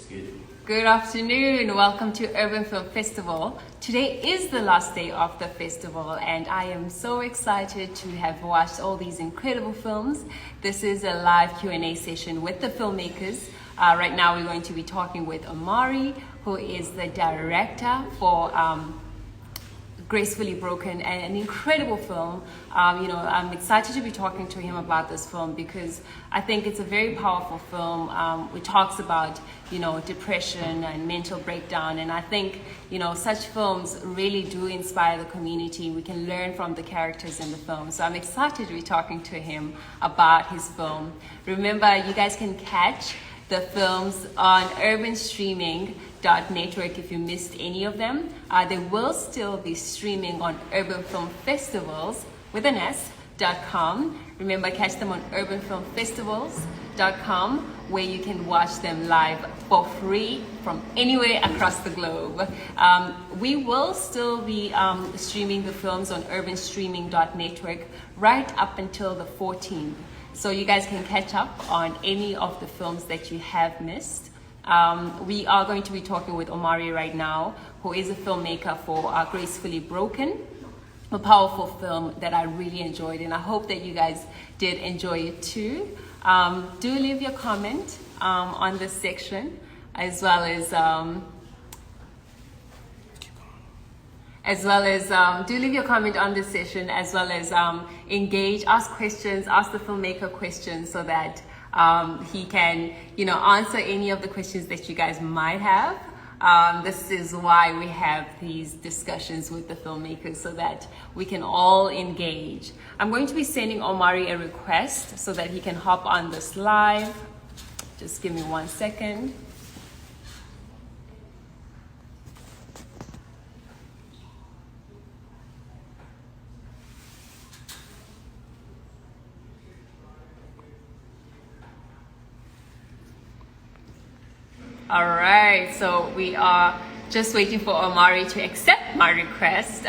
Good afternoon. Welcome to Urban Film Festival. Today is the last day of the festival and I am so excited to have watched all these incredible films. This is a live Q&A session with the filmmakers. Right now we're going to be talking with Omari, who is the director for Gracefully Broken, an incredible film. I'm excited to be talking to him about this film because I think it's a very powerful film. It talks about, depression and mental breakdown, and I think, such films really do inspire the community. We can learn from the characters in the film. So I'm excited to be talking to him about his film. Remember, you guys can catch the films on urbanstreaming.network if you missed any of them. They will still be streaming on Urban Film Festivals with an S.com. Remember, catch them on urbanfilmfestivals.com, where you can watch them live for free from anywhere across the globe. We will still be streaming the films on urbanstreaming.network right up until the 14th. So you guys can catch up on any of the films that you have missed. We are going to be talking with Omari right now, who is a filmmaker for Gracefully Broken, a powerful film that I really enjoyed, and I hope that you guys did enjoy it too. Do leave your comment on this section, as well as do leave your comment on this session, as well as engage, ask questions, ask the filmmaker questions so that he can, answer any of the questions that you guys might have. This is why we have these discussions with the filmmakers, so that we can all engage. I'm going to be sending Omari a request so that he can hop on this live. Just give me 1 second. All right, so we are just waiting for Omari to accept my request.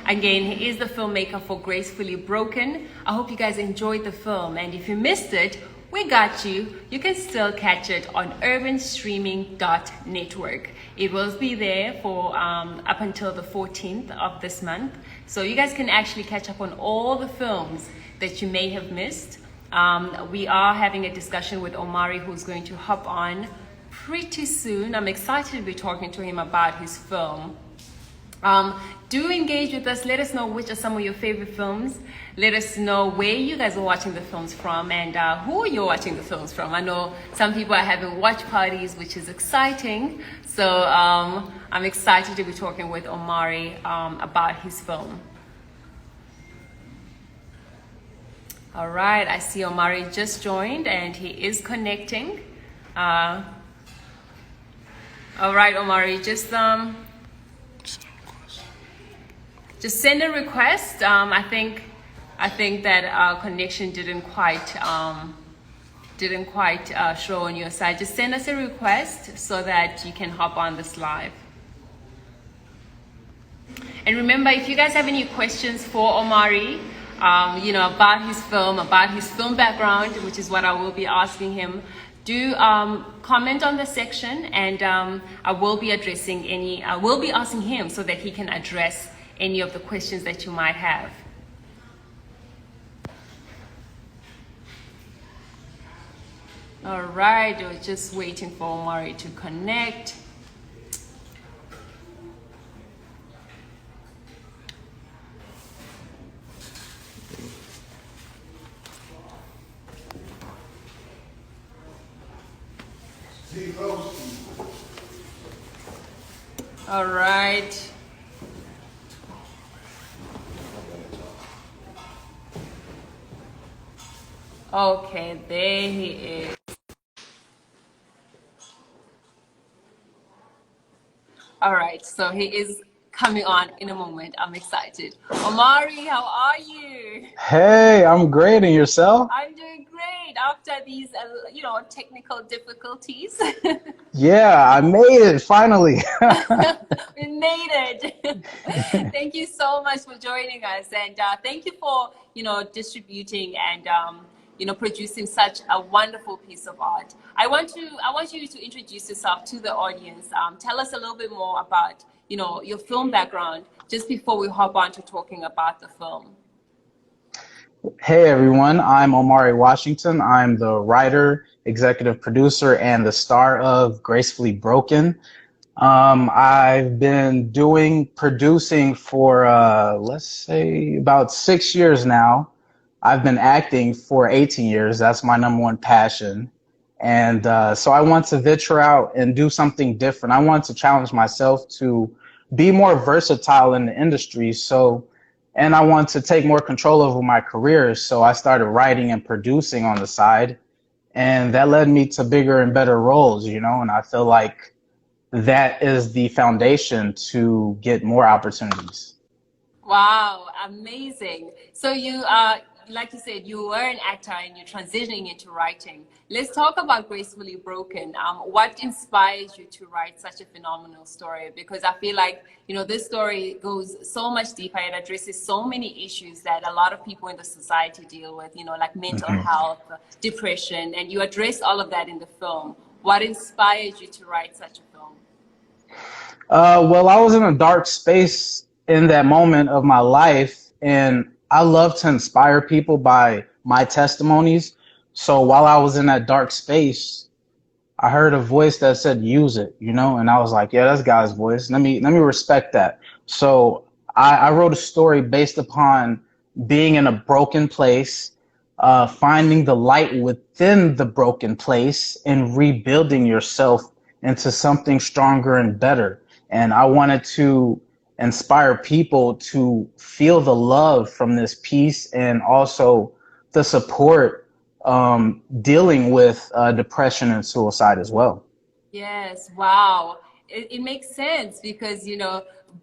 Again, he is the filmmaker for Gracefully Broken. I hope you guys enjoyed the film, and if you missed it, we got you. You can still catch it on urbanstreaming.network. It will be there for up until the 14th of this month. So you guys can actually catch up on all the films that you may have missed. We are having a discussion with Omari, who's going to hop on pretty soon. I'm excited to be talking to him about his film. Do engage with us. Let us know which are some of your favorite films. Let us know where you guys are watching the films from, and who you're watching the films from. I know some people are having watch parties, which is exciting. So I'm excited to be talking with Omari about his film. All right, I see Omari just joined and he is connecting. All right, Omari, just send a request. I think that our connection didn't quite show on your side. Just send us a request so that you can hop on this live. And remember, if you guys have any questions for Omari, about his film background, which is what I will be asking him, do comment on the section, and I will be asking him so that he can address any of the questions that you might have. All right, we're just waiting for Omari to connect. All right. Okay, there he is. All right, so he is coming on in a moment. I'm excited. Omari, how are you? Hey, I'm great. And yourself? I'm doing great after these, technical difficulties. Yeah, I made it finally. We made it. Thank you so much for joining us, and thank you for distributing and producing such a wonderful piece of art. I want you to introduce yourself to the audience. Tell us a little bit more about, your film background just before we hop on to talking about the film. Hey everyone, I'm Omari Washington. I'm the writer, executive producer, and the star of Gracefully Broken. I've been doing producing for, let's say, about 6 years now. I've been acting for 18 years. That's my number one passion. And so I want to venture out and do something different. I want to challenge myself to be more versatile in the industry. And I want to take more control over my career. So I started writing and producing on the side. And that led me to bigger and better roles, and I feel like that is the foundation to get more opportunities. Wow, amazing. So like you said, you were an actor and you're transitioning into writing. Let's talk about Gracefully Broken. What inspires you to write such a phenomenal story? Because I feel like, this story goes so much deeper. It addresses so many issues that a lot of people in the society deal with, like mental health, depression, and you address all of that in the film. What inspired you to write such a film? Well, I was in a dark space in that moment of my life, and I love to inspire people by my testimonies. So while I was in that dark space, I heard a voice that said, use it, and I was like, yeah, that's God's voice. Let me respect that. So I wrote a story based upon being in a broken place, finding the light within the broken place and rebuilding yourself into something stronger and better. And I wanted to inspire people to feel the love from this piece and also the support dealing with depression and suicide as well. Yes, wow. It makes sense because,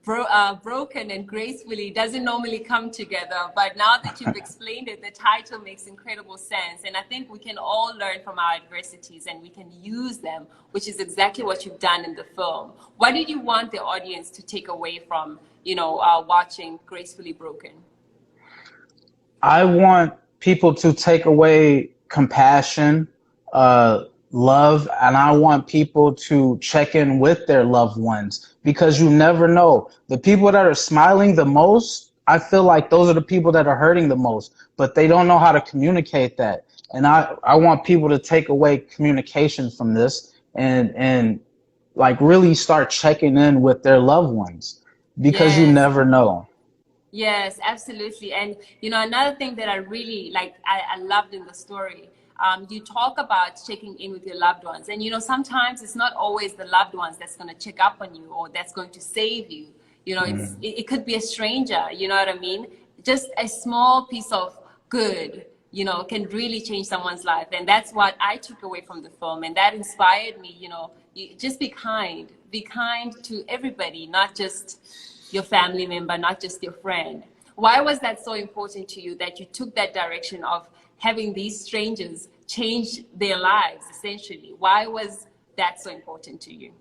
broken and gracefully doesn't normally come together. But now that you've explained it, the title makes incredible sense. And I think we can all learn from our adversities and we can use them, which is exactly what you've done in the film. What did you want the audience to take away from, watching Gracefully Broken? I want people to take away compassion, love, and I want people to check in with their loved ones because you never know. The people that are smiling the most, I feel like those are the people that are hurting the most, but they don't know how to communicate that. And I want people to take away communication from this and like really start checking in with their loved ones because you Yes. never know. Yes, absolutely. And another thing that I really like, I loved in the story, you talk about checking in with your loved ones. And sometimes it's not always the loved ones that's going to check up on you or that's going to save you. It could be a stranger, you know what I mean? Just a small piece of good, can really change someone's life. And that's what I took away from the film. And that inspired me, just be kind to everybody, not just your family member, not just your friend. Why was that so important to you that you took that direction of having these strangers change their lives, essentially? Why was that so important to you?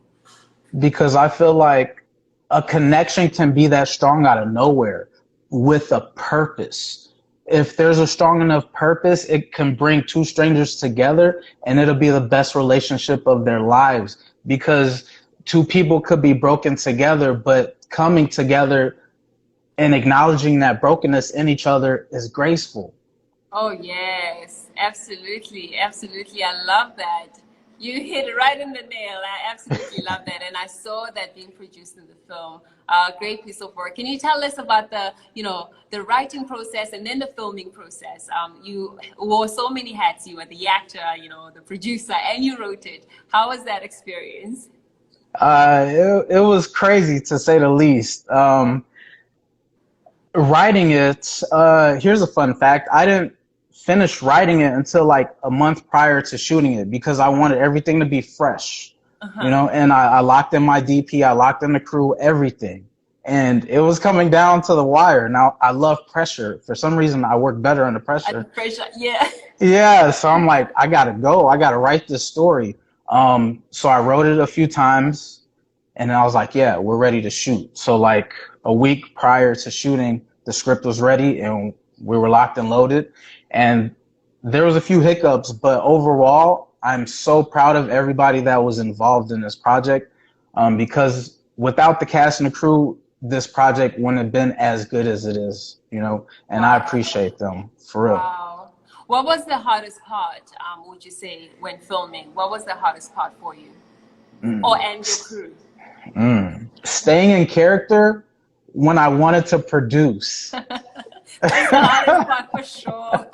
Because I feel like a connection can be that strong out of nowhere with a purpose. If there's a strong enough purpose, it can bring two strangers together and it'll be the best relationship of their lives because two people could be broken together, but coming together and acknowledging that brokenness in each other is graceful. Oh, yes, absolutely. Absolutely. I love that. You hit it right in the nail. I absolutely love that. And I saw that being produced in the film. Great piece of work. Can you tell us about the writing process and then the filming process? You wore so many hats. You were the actor, the producer, and you wrote it. How was that experience? It was crazy to say the least. Writing it, here's a fun fact. I didn't finish writing it until like a month prior to shooting it because I wanted everything to be fresh, and I locked in my DP, I locked in the crew, everything. And it was coming down to the wire. Now, I love pressure. For some reason, I work better under pressure. Pressure, yeah. Yeah, so I'm like, I gotta go. I gotta write this story. So I wrote it a few times, and then I was like, yeah, we're ready to shoot. So like a week prior to shooting, the script was ready, and we were locked and loaded. And there was a few hiccups, but overall, I'm so proud of everybody that was involved in this project, because without the cast and the crew, this project wouldn't have been as good as it is, you know, and I Wow. appreciate them for real. Wow. What was the hardest part, would you say, when filming? What was the hardest part for you? Or Mm. and your crew? Staying in character when I wanted to produce. That's the hardest part for sure.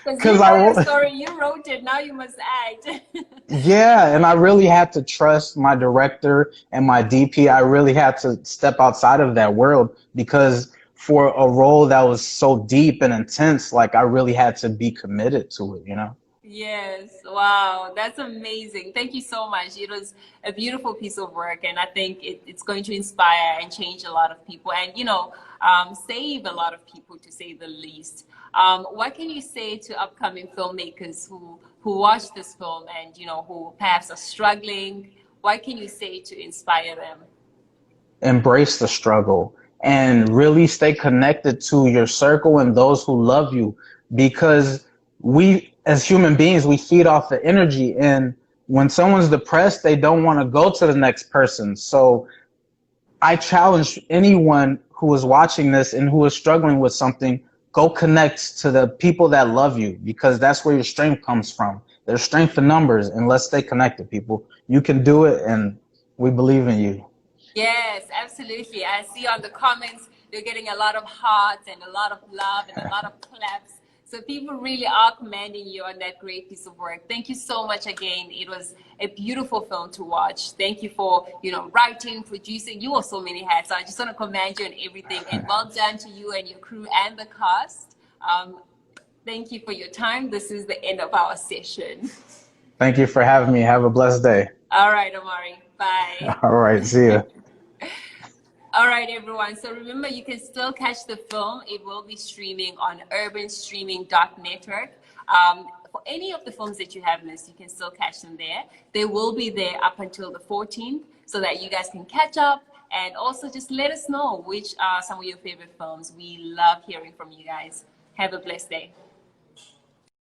Because Because you know your story, you wrote it, now you must act. yeah, and I really had to trust my director and my DP. I really had to step outside of that world because for a role that was so deep and intense, like I really had to be committed to it, you know? Yes, wow, that's amazing. Thank you so much. It was a beautiful piece of work, and I think it's going to inspire and change a lot of people and, save a lot of people, to say the least. What can you say to upcoming filmmakers who watch this film and, who perhaps are struggling? What can you say to inspire them? Embrace the struggle and really stay connected to your circle and those who love you because we as human beings we feed off the energy, and when someone's depressed they don't want to go to the next person. So I challenge anyone who is watching this and who is struggling with something, go connect to the people that love you because that's where your strength comes from. There's strength in numbers, and let's stay connected, people. You can do it, and we believe in you. Yes, absolutely. I see on the comments you're getting a lot of hearts and a lot of love and a lot of claps. So people really are commending you on that great piece of work. Thank you so much again. It was a beautiful film to watch. Thank you for, writing, producing. You wore so many hats. So I just want to commend you on everything. And well done to you and your crew and the cast. Thank you for your time. This is the end of our session. Thank you for having me. Have a blessed day. All right, Omari. Bye. All right. See ya. All right, everyone. So remember, you can still catch the film. It will be streaming on urbanstreaming.network. For any of the films that you have missed, you can still catch them there. They will be there up until the 14th so that you guys can catch up and also just let us know which are some of your favorite films. We love hearing from you guys. Have a blessed day.